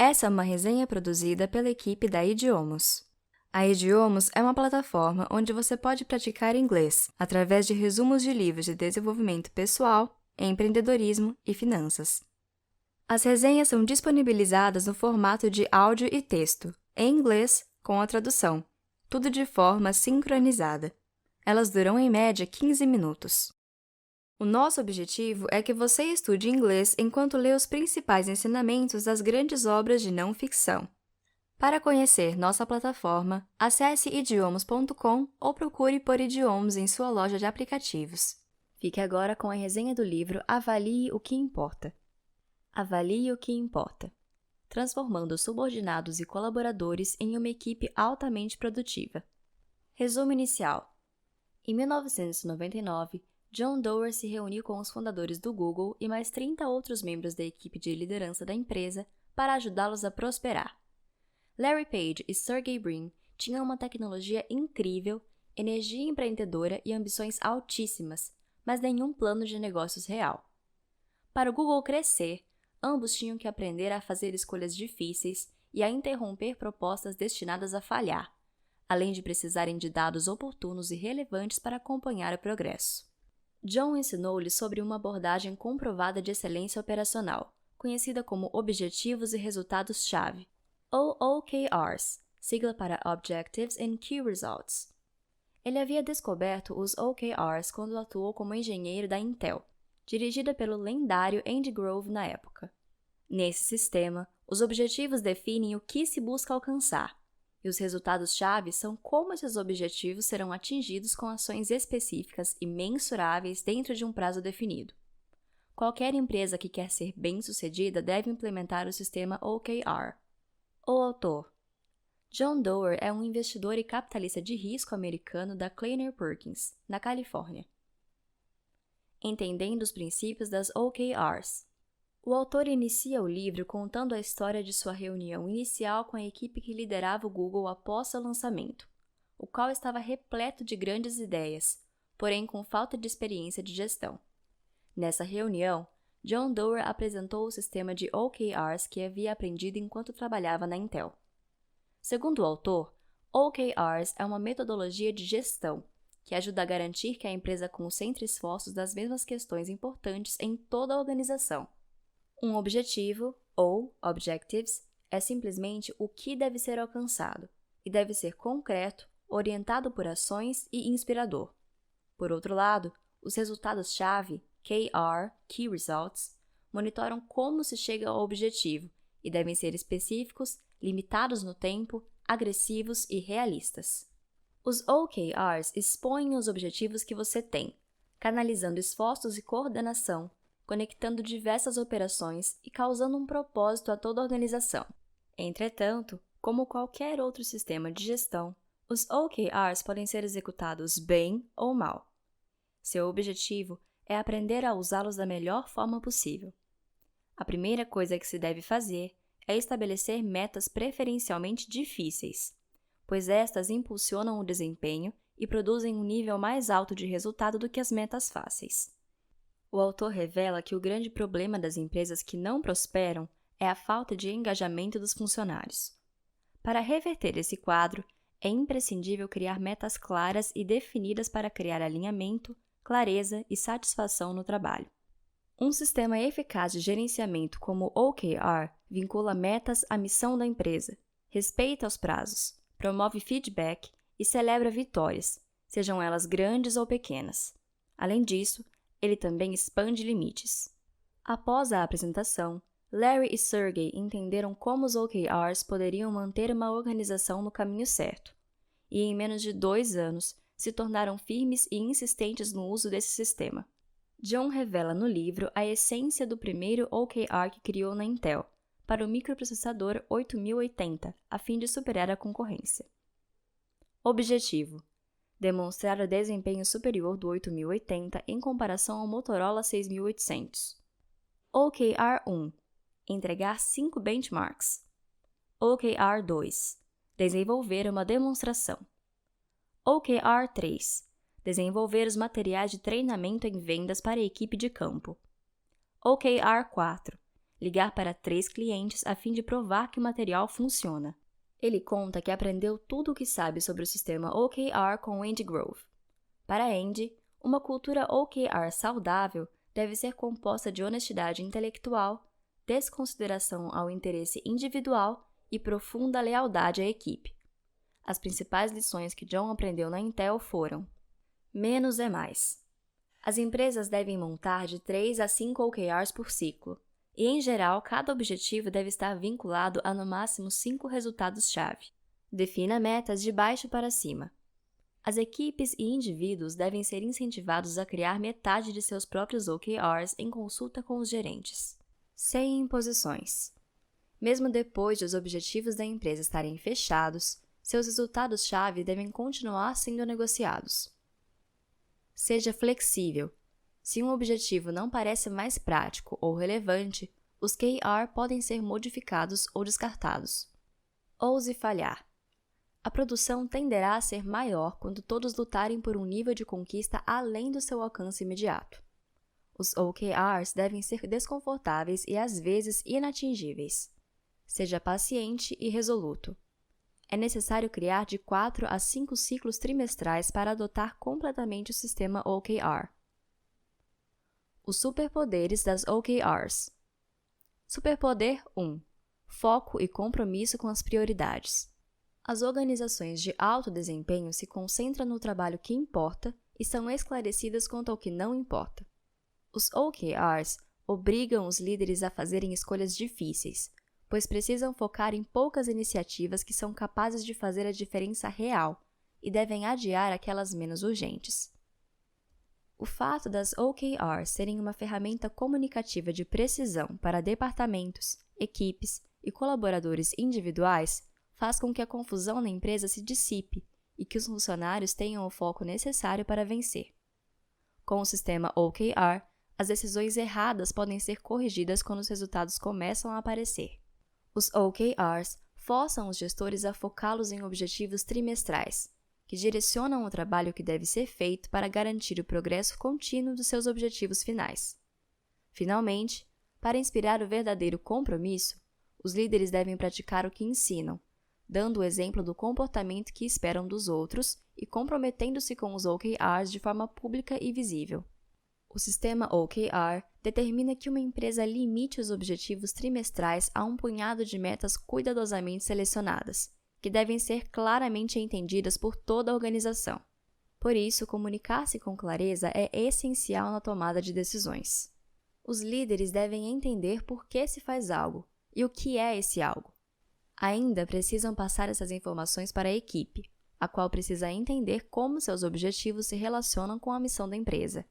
Essa é uma resenha produzida pela equipe da Idiomos. A Idiomos é uma plataforma onde você pode praticar inglês através de resumos de livros de desenvolvimento pessoal, empreendedorismo e finanças. As resenhas são disponibilizadas no formato de áudio e texto, em inglês, com a tradução, tudo de forma sincronizada. Elas duram em média 15 minutos. O nosso objetivo é que você estude inglês enquanto lê os principais ensinamentos das grandes obras de não ficção. Para conhecer nossa plataforma, acesse idiomos.com ou procure por Idiomos em sua loja de aplicativos. Fique agora com a resenha do livro Avalie o que Importa. Avalie o que importa. Transformando subordinados e colaboradores em uma equipe altamente produtiva. Resumo inicial. Em 1999, John Doerr se reuniu com os fundadores do Google e mais 30 outros membros da equipe de liderança da empresa para ajudá-los a prosperar. Larry Page e Sergey Brin tinham uma tecnologia incrível, energia empreendedora e ambições altíssimas, mas nenhum plano de negócios real. Para o Google crescer, ambos tinham que aprender a fazer escolhas difíceis e a interromper propostas destinadas a falhar, além de precisarem de dados oportunos e relevantes para acompanhar o progresso. John ensinou-lhes sobre uma abordagem comprovada de excelência operacional, conhecida como Objetivos e Resultados-Chave, ou OKRs, sigla para Objectives and Key Results. Ele havia descoberto os OKRs quando atuou como engenheiro da Intel, dirigida pelo lendário Andy Grove na época. Nesse sistema, os objetivos definem o que se busca alcançar, e os resultados-chave são como esses objetivos serão atingidos com ações específicas e mensuráveis dentro de um prazo definido. Qualquer empresa que quer ser bem-sucedida deve implementar o sistema OKR. O autor. John Doerr é um investidor e capitalista de risco americano da Kleiner Perkins, na Califórnia. Entendendo os princípios das OKRs. O autor inicia o livro contando a história de sua reunião inicial com a equipe que liderava o Google após seu lançamento, o qual estava repleto de grandes ideias, porém com falta de experiência de gestão. Nessa reunião, John Doerr apresentou o sistema de OKRs que havia aprendido enquanto trabalhava na Intel. Segundo o autor, OKRs é uma metodologia de gestão que ajuda a garantir que a empresa concentre esforços nas mesmas questões importantes em toda a organização. Um objetivo, ou objectives, é simplesmente o que deve ser alcançado, e deve ser concreto, orientado por ações e inspirador. Por outro lado, os resultados-chave, KR, Key Results, monitoram como se chega ao objetivo e devem ser específicos, limitados no tempo, agressivos e realistas. Os OKRs expõem os objetivos que você tem, canalizando esforços e coordenação, conectando diversas operações e causando um propósito a toda a organização. Entretanto, como qualquer outro sistema de gestão, os OKRs podem ser executados bem ou mal. Seu objetivo é aprender a usá-los da melhor forma possível. A primeira coisa que se deve fazer é estabelecer metas preferencialmente difíceis, pois estas impulsionam o desempenho e produzem um nível mais alto de resultado do que as metas fáceis. O autor revela que o grande problema das empresas que não prosperam é a falta de engajamento dos funcionários. Para reverter esse quadro, é imprescindível criar metas claras e definidas para criar alinhamento, clareza e satisfação no trabalho. Um sistema eficaz de gerenciamento como o OKR vincula metas à missão da empresa, respeita os prazos, promove feedback e celebra vitórias, sejam elas grandes ou pequenas. Além disso, ele também expande limites. Após a apresentação, Larry e Sergey entenderam como os OKRs poderiam manter uma organização no caminho certo, e em menos de 2 anos se tornaram firmes e insistentes no uso desse sistema. John revela no livro a essência do primeiro OKR que criou na Intel, para o microprocessador 8080, a fim de superar a concorrência. Objetivo: demonstrar o desempenho superior do 8080 em comparação ao Motorola 6800. OKR 1. Entregar 5 benchmarks. OKR 2. Desenvolver uma demonstração. OKR 3. Desenvolver os materiais de treinamento em vendas para a equipe de campo. OKR 4. ligar para 3 clientes a fim de provar que o material funciona. Ele conta que aprendeu tudo o que sabe sobre o sistema OKR com Andy Grove. Para Andy, uma cultura OKR saudável deve ser composta de honestidade intelectual, desconsideração ao interesse individual e profunda lealdade à equipe. As principais lições que John aprendeu na Intel foram: menos é mais. As empresas devem montar de 3 a 5 OKRs por ciclo, e, em geral, cada objetivo deve estar vinculado a no máximo 5 resultados-chave. Defina metas de baixo para cima. As equipes e indivíduos devem ser incentivados a criar metade de seus próprios OKRs em consulta com os gerentes. Sem imposições. Mesmo depois de os objetivos da empresa estarem fechados, seus resultados-chave devem continuar sendo negociados. Seja flexível. Se um objetivo não parece mais prático ou relevante, os KR podem ser modificados ou descartados. Ouse falhar. A produção tenderá a ser maior quando todos lutarem por um nível de conquista além do seu alcance imediato. Os OKRs devem ser desconfortáveis e às vezes inatingíveis. Seja paciente e resoluto. É necessário criar de 4 a 5 ciclos trimestrais para adotar completamente o sistema OKR. Os superpoderes das OKRs. Superpoder 1. Foco e compromisso com as prioridades. As organizações de alto desempenho se concentram no trabalho que importa e são esclarecidas quanto ao que não importa. Os OKRs obrigam os líderes a fazerem escolhas difíceis, pois precisam focar em poucas iniciativas que são capazes de fazer a diferença real e devem adiar aquelas menos urgentes. O fato das OKRs serem uma ferramenta comunicativa de precisão para departamentos, equipes e colaboradores individuais faz com que a confusão na empresa se dissipe e que os funcionários tenham o foco necessário para vencer. Com o sistema OKR, as decisões erradas podem ser corrigidas quando os resultados começam a aparecer. Os OKRs forçam os gestores a focá-los em objetivos trimestrais, que direcionam o trabalho que deve ser feito para garantir o progresso contínuo dos seus objetivos finais. Finalmente, para inspirar o verdadeiro compromisso, os líderes devem praticar o que ensinam, dando o exemplo do comportamento que esperam dos outros e comprometendo-se com os OKRs de forma pública e visível. O sistema OKR determina que uma empresa limite os objetivos trimestrais a um punhado de metas cuidadosamente selecionadas, que devem ser claramente entendidas por toda a organização. Por isso, comunicar-se com clareza é essencial na tomada de decisões. Os líderes devem entender por que se faz algo e o que é esse algo. Ainda precisam passar essas informações para a equipe, a qual precisa entender como seus objetivos se relacionam com a missão da empresa.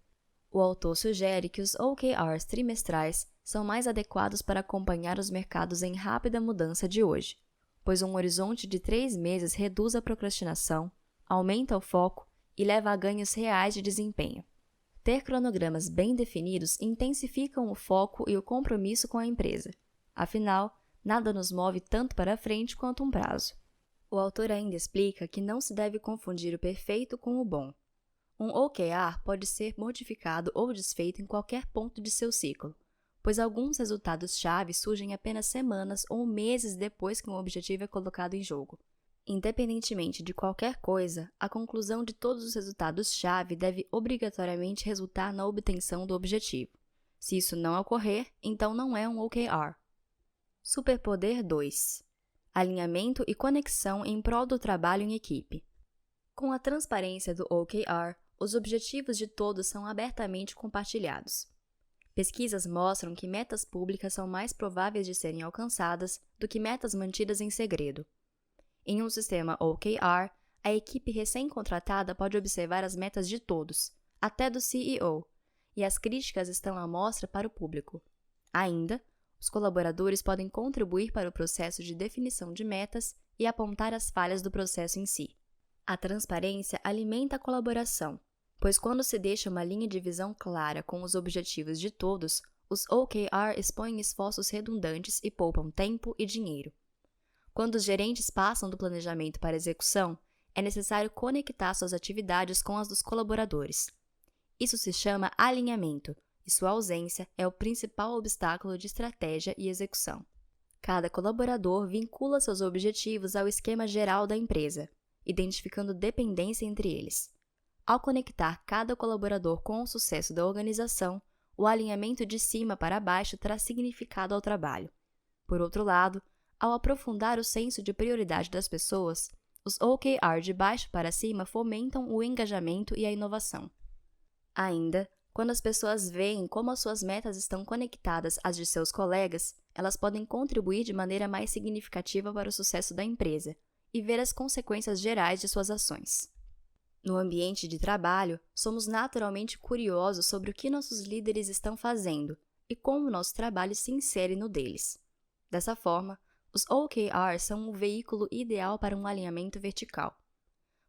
O autor sugere que os OKRs trimestrais são mais adequados para acompanhar os mercados em rápida mudança de hoje, pois um horizonte de 3 meses reduz a procrastinação, aumenta o foco e leva a ganhos reais de desempenho. Ter cronogramas bem definidos intensificam o foco e o compromisso com a empresa. Afinal, nada nos move tanto para frente quanto um prazo. O autor ainda explica que não se deve confundir o perfeito com o bom. Um OKR pode ser modificado ou desfeito em qualquer ponto de seu ciclo, pois alguns resultados-chave surgem apenas semanas ou meses depois que um objetivo é colocado em jogo. Independentemente de qualquer coisa, a conclusão de todos os resultados-chave deve obrigatoriamente resultar na obtenção do objetivo. Se isso não ocorrer, então não é um OKR. Superpoder 2. Alinhamento e conexão em prol do trabalho em equipe. Com a transparência do OKR, os objetivos de todos são abertamente compartilhados. Pesquisas mostram que metas públicas são mais prováveis de serem alcançadas do que metas mantidas em segredo. Em um sistema OKR, a equipe recém-contratada pode observar as metas de todos, até do CEO, e as críticas estão à mostra para o público. Ainda, os colaboradores podem contribuir para o processo de definição de metas e apontar as falhas do processo em si. A transparência alimenta a colaboração, pois quando se deixa uma linha de visão clara com os objetivos de todos, os OKR expõem esforços redundantes e poupam tempo e dinheiro. Quando os gerentes passam do planejamento para a execução, é necessário conectar suas atividades com as dos colaboradores. Isso se chama alinhamento, e sua ausência é o principal obstáculo de estratégia e execução. Cada colaborador vincula seus objetivos ao esquema geral da empresa, identificando dependência entre eles. Ao conectar cada colaborador com o sucesso da organização, o alinhamento de cima para baixo traz significado ao trabalho. Por outro lado, ao aprofundar o senso de prioridade das pessoas, os OKR de baixo para cima fomentam o engajamento e a inovação. Ainda, quando as pessoas veem como as suas metas estão conectadas às de seus colegas, elas podem contribuir de maneira mais significativa para o sucesso da empresa e ver as consequências gerais de suas ações. No ambiente de trabalho, somos naturalmente curiosos sobre o que nossos líderes estão fazendo e como nosso trabalho se insere no deles. Dessa forma, os OKRs são o veículo ideal para um alinhamento vertical.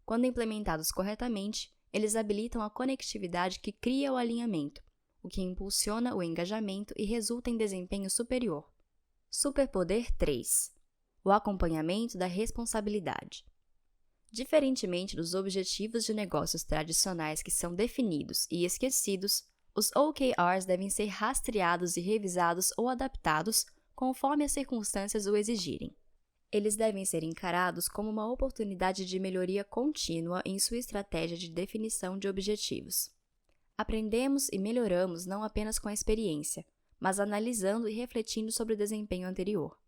Quando implementados corretamente, eles habilitam a conectividade que cria o alinhamento, o que impulsiona o engajamento e resulta em desempenho superior. Superpoder 3. O acompanhamento da responsabilidade. Diferentemente dos objetivos de negócios tradicionais que são definidos e esquecidos, os OKRs devem ser rastreados e revisados ou adaptados conforme as circunstâncias o exigirem. Eles devem ser encarados como uma oportunidade de melhoria contínua em sua estratégia de definição de objetivos. Aprendemos e melhoramos não apenas com a experiência, mas analisando e refletindo sobre o desempenho anterior.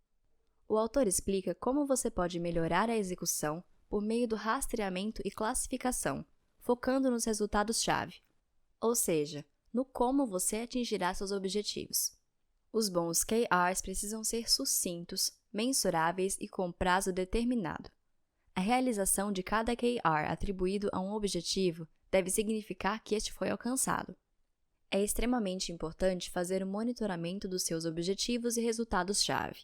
O autor explica como você pode melhorar a execução por meio do rastreamento e classificação, focando nos resultados-chave, ou seja, no como você atingirá seus objetivos. Os bons KRs precisam ser sucintos, mensuráveis e com prazo determinado. A realização de cada KR atribuído a um objetivo deve significar que este foi alcançado. É extremamente importante fazer o monitoramento dos seus objetivos e resultados-chave.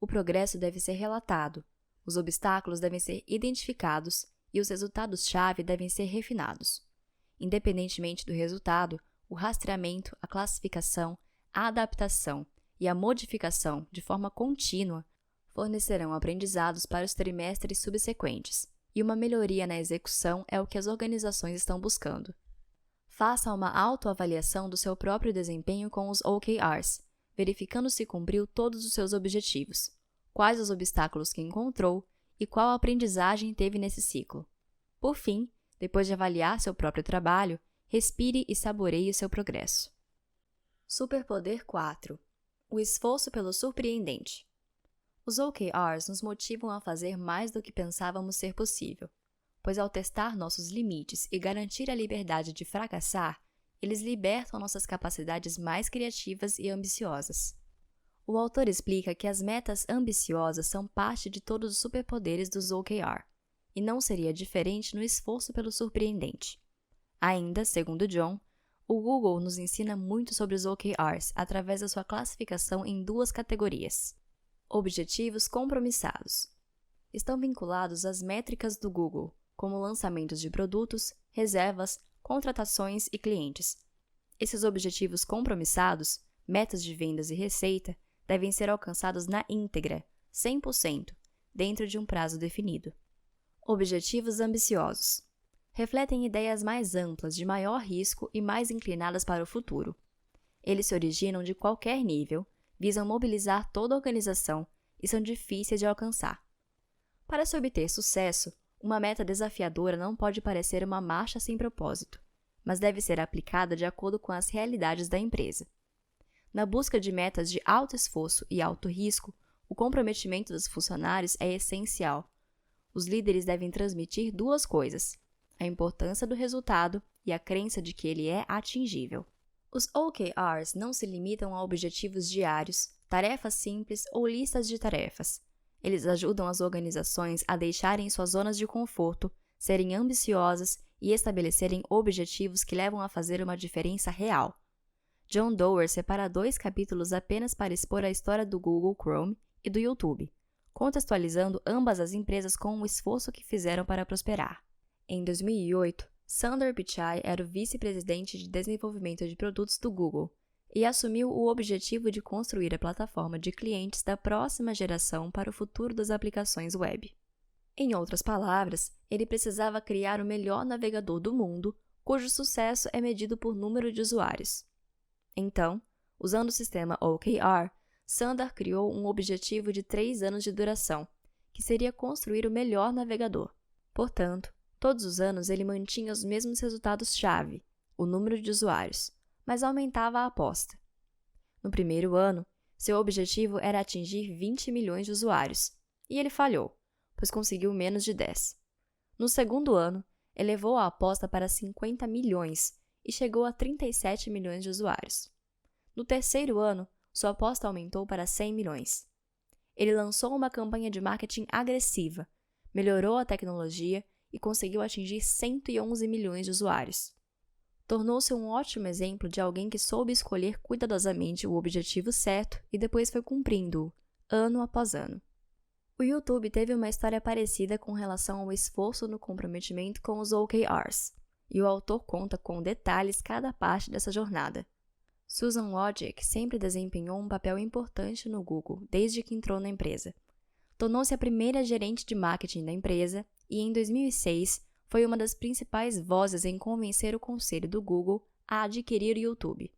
O progresso deve ser relatado, os obstáculos devem ser identificados e os resultados-chave devem ser refinados. Independentemente do resultado, o rastreamento, a classificação, a adaptação e a modificação de forma contínua fornecerão aprendizados para os trimestres subsequentes, e uma melhoria na execução é o que as organizações estão buscando. Faça uma autoavaliação do seu próprio desempenho com os OKRs, verificando se cumpriu todos os seus objetivos, quais os obstáculos que encontrou e qual aprendizagem teve nesse ciclo. Por fim, depois de avaliar seu próprio trabalho, respire e saboreie o seu progresso. Superpoder 4. O esforço pelo surpreendente. Os OKRs nos motivam a fazer mais do que pensávamos ser possível, pois ao testar nossos limites e garantir a liberdade de fracassar, eles libertam nossas capacidades mais criativas e ambiciosas. O autor explica que as metas ambiciosas são parte de todos os superpoderes dos OKR, e não seria diferente no esforço pelo surpreendente. Ainda, segundo John, o Google nos ensina muito sobre os OKRs através da sua classificação em duas categorias. Objetivos compromissados. Estão vinculados às métricas do Google, como lançamentos de produtos, reservas, contratações e clientes. Esses objetivos compromissados, metas de vendas e receita, devem ser alcançados na íntegra, 100%, dentro de um prazo definido. Objetivos ambiciosos. Refletem ideias mais amplas, de maior risco e mais inclinadas para o futuro. Eles se originam de qualquer nível, visam mobilizar toda a organização e são difíceis de alcançar. Para se obter sucesso, uma meta desafiadora não pode parecer uma marcha sem propósito, mas deve ser aplicada de acordo com as realidades da empresa. Na busca de metas de alto esforço e alto risco, o comprometimento dos funcionários é essencial. Os líderes devem transmitir duas coisas: a importância do resultado e a crença de que ele é atingível. Os OKRs não se limitam a objetivos diários, tarefas simples ou listas de tarefas. Eles ajudam as organizações a deixarem suas zonas de conforto, serem ambiciosas e estabelecerem objetivos que levam a fazer uma diferença real. John Doerr separa 2 capítulos apenas para expor a história do Google Chrome e do YouTube, contextualizando ambas as empresas com o esforço que fizeram para prosperar. Em 2008, Sundar Pichai era o vice-presidente de desenvolvimento de produtos do Google e assumiu o objetivo de construir a plataforma de clientes da próxima geração para o futuro das aplicações web. Em outras palavras, ele precisava criar o melhor navegador do mundo, cujo sucesso é medido por número de usuários. Então, usando o sistema OKR, Sundar criou um objetivo de 3 anos de duração, que seria construir o melhor navegador. Portanto, todos os anos ele mantinha os mesmos resultados-chave, o número de usuários, mas aumentava a aposta. No primeiro ano, seu objetivo era atingir 20 milhões de usuários, e ele falhou, pois conseguiu menos de 10. No segundo ano, elevou a aposta para 50 milhões e chegou a 37 milhões de usuários. No terceiro ano, sua aposta aumentou para 100 milhões. Ele lançou uma campanha de marketing agressiva, melhorou a tecnologia e conseguiu atingir 111 milhões de usuários. Tornou-se um ótimo exemplo de alguém que soube escolher cuidadosamente o objetivo certo e depois foi cumprindo-o, ano após ano. O YouTube teve uma história parecida com relação ao esforço no comprometimento com os OKRs, e o autor conta com detalhes cada parte dessa jornada. Susan Wojcik sempre desempenhou um papel importante no Google desde que entrou na empresa. Tornou-se a primeira gerente de marketing da empresa e, em 2006, foi uma das principais vozes em convencer o conselho do Google a adquirir o YouTube.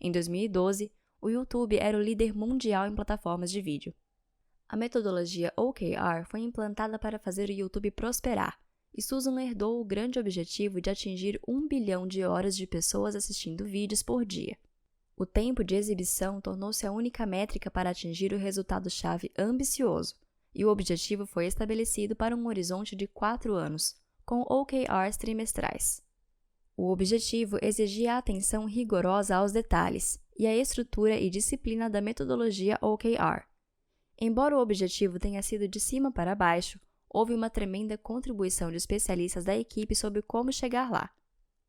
Em 2012, o YouTube era o líder mundial em plataformas de vídeo. A metodologia OKR foi implantada para fazer o YouTube prosperar, e Susan herdou o grande objetivo de atingir 1 bilhão de horas de pessoas assistindo vídeos por dia. O tempo de exibição tornou-se a única métrica para atingir o resultado-chave ambicioso, e o objetivo foi estabelecido para um horizonte de 4 anos, com OKRs trimestrais. O objetivo exigia a atenção rigorosa aos detalhes e a estrutura e disciplina da metodologia OKR. Embora o objetivo tenha sido de cima para baixo, houve uma tremenda contribuição de especialistas da equipe sobre como chegar lá.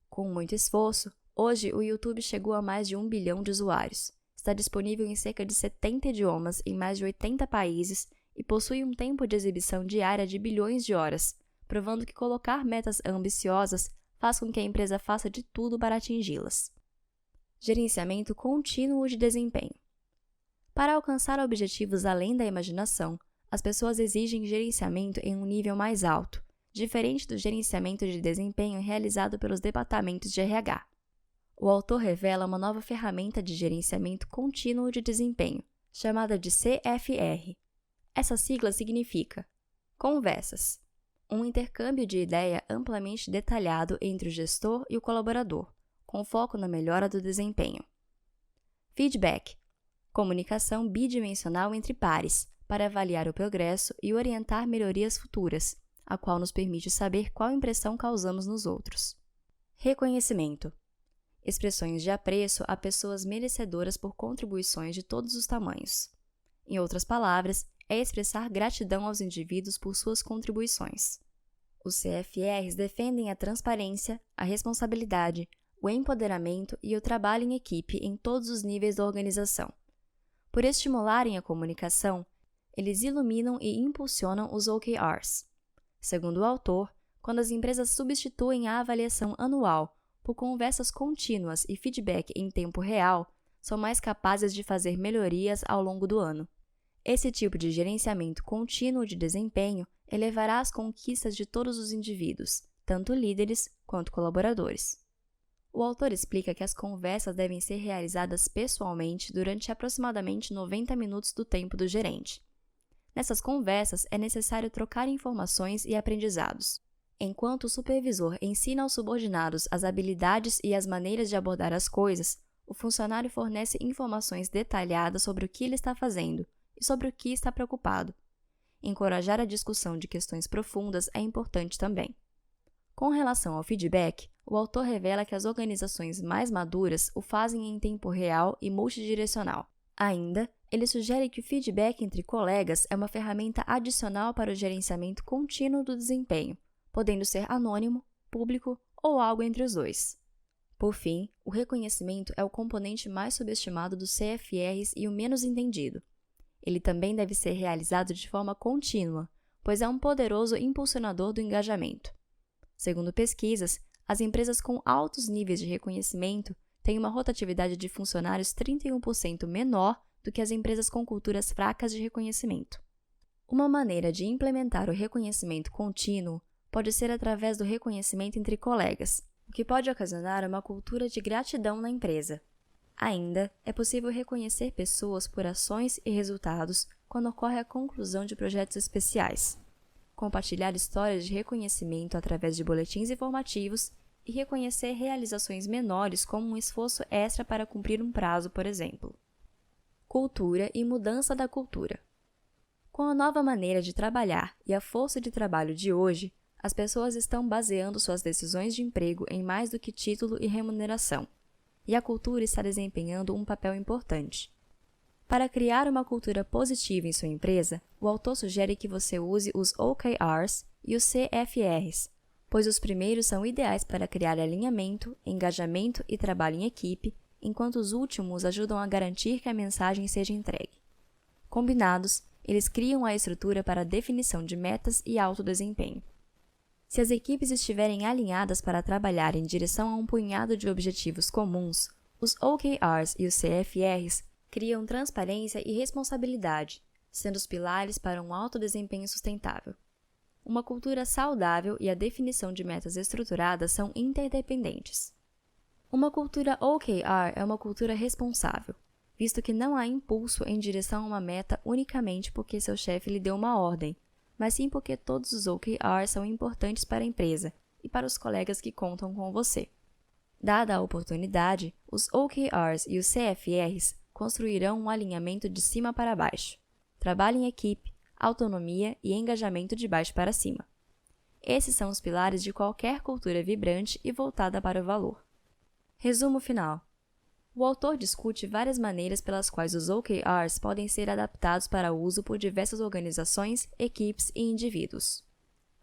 Com muito esforço, hoje o YouTube chegou a mais de 1 bilhão de usuários, está disponível em cerca de 70 idiomas em mais de 80 países e possui um tempo de exibição diária de bilhões de horas, provando que colocar metas ambiciosas faz com que a empresa faça de tudo para atingi-las. Gerenciamento contínuo de desempenho. Para alcançar objetivos além da imaginação, as pessoas exigem gerenciamento em um nível mais alto, diferente do gerenciamento de desempenho realizado pelos departamentos de RH. O autor revela uma nova ferramenta de gerenciamento contínuo de desempenho, chamada de CFR. Essa sigla significa Conversas, um intercâmbio de ideia amplamente detalhado entre o gestor e o colaborador, com foco na melhora do desempenho. Feedback, comunicação bidimensional entre pares, para avaliar o progresso e orientar melhorias futuras, a qual nos permite saber qual impressão causamos nos outros. Reconhecimento, expressões de apreço a pessoas merecedoras por contribuições de todos os tamanhos. Em outras palavras, é expressar gratidão aos indivíduos por suas contribuições. Os CFRs defendem a transparência, a responsabilidade, o empoderamento e o trabalho em equipe em todos os níveis da organização. Por estimularem a comunicação, eles iluminam e impulsionam os OKRs. Segundo o autor, quando as empresas substituem a avaliação anual por conversas contínuas e feedback em tempo real, são mais capazes de fazer melhorias ao longo do ano. Esse tipo de gerenciamento contínuo de desempenho elevará as conquistas de todos os indivíduos, tanto líderes quanto colaboradores. O autor explica que as conversas devem ser realizadas pessoalmente durante aproximadamente 90 minutos do tempo do gerente. Nessas conversas, é necessário trocar informações e aprendizados. Enquanto o supervisor ensina aos subordinados as habilidades e as maneiras de abordar as coisas, o funcionário fornece informações detalhadas sobre o que ele está fazendo e sobre o que está preocupado. Encorajar a discussão de questões profundas é importante também. Com relação ao feedback, o autor revela que as organizações mais maduras o fazem em tempo real e multidirecional. Ainda, ele sugere que o feedback entre colegas é uma ferramenta adicional para o gerenciamento contínuo do desempenho, podendo ser anônimo, público ou algo entre os dois. Por fim, o reconhecimento é o componente mais subestimado dos CFRs e o menos entendido. Ele também deve ser realizado de forma contínua, pois é um poderoso impulsionador do engajamento. Segundo pesquisas, as empresas com altos níveis de reconhecimento têm uma rotatividade de funcionários 31% menor do que as empresas com culturas fracas de reconhecimento. Uma maneira de implementar o reconhecimento contínuo pode ser através do reconhecimento entre colegas, o que pode ocasionar uma cultura de gratidão na empresa. Ainda, é possível reconhecer pessoas por ações e resultados quando ocorre a conclusão de projetos especiais, compartilhar histórias de reconhecimento através de boletins informativos e reconhecer realizações menores como um esforço extra para cumprir um prazo, por exemplo. Cultura e mudança da cultura. Com a nova maneira de trabalhar e a força de trabalho de hoje, as pessoas estão baseando suas decisões de emprego em mais do que título e remuneração, e a cultura está desempenhando um papel importante. Para criar uma cultura positiva em sua empresa, o autor sugere que você use os OKRs e os CFRs, pois os primeiros são ideais para criar alinhamento, engajamento e trabalho em equipe, enquanto os últimos ajudam a garantir que a mensagem seja entregue. Combinados, eles criam a estrutura para a definição de metas e alto desempenho. Se as equipes estiverem alinhadas para trabalhar em direção a um punhado de objetivos comuns, os OKRs e os CFRs criam transparência e responsabilidade, sendo os pilares para um alto desempenho sustentável. Uma cultura saudável e a definição de metas estruturadas são interdependentes. Uma cultura OKR é uma cultura responsável, visto que não há impulso em direção a uma meta unicamente porque seu chefe lhe deu uma ordem, mas sim porque todos os OKRs são importantes para a empresa e para os colegas que contam com você. Dada a oportunidade, os OKRs e os CFRs construirão um alinhamento de cima para baixo, trabalho em equipe, autonomia e engajamento de baixo para cima. Esses são os pilares de qualquer cultura vibrante e voltada para o valor. Resumo final. O autor discute várias maneiras pelas quais os OKRs podem ser adaptados para uso por diversas organizações, equipes e indivíduos.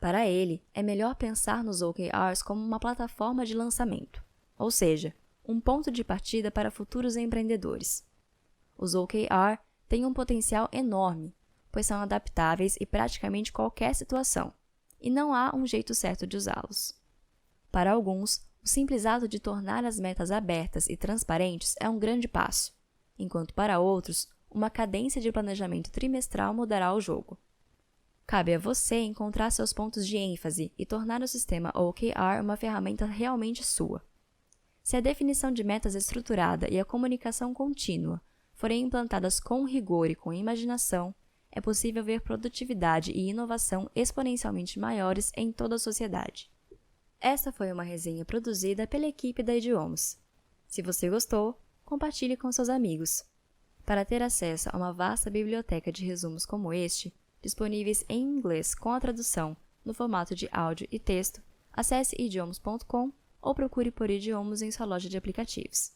Para ele, é melhor pensar nos OKRs como uma plataforma de lançamento, ou seja, um ponto de partida para futuros empreendedores. Os OKR têm um potencial enorme, pois são adaptáveis em praticamente qualquer situação, e não há um jeito certo de usá-los. Para alguns, o simples ato de tornar as metas abertas e transparentes é um grande passo, enquanto para outros, uma cadência de planejamento trimestral mudará o jogo. Cabe a você encontrar seus pontos de ênfase e tornar o sistema OKR uma ferramenta realmente sua. Se a definição de metas estruturada e a comunicação contínua forem implantadas com rigor e com imaginação, é possível ver produtividade e inovação exponencialmente maiores em toda a sociedade. Esta foi uma resenha produzida pela equipe da Idiomas. Se você gostou, compartilhe com seus amigos. Para ter acesso a uma vasta biblioteca de resumos como este, disponíveis em inglês com a tradução no formato de áudio e texto, acesse idiomas.com ou procure por Idiomas em sua loja de aplicativos.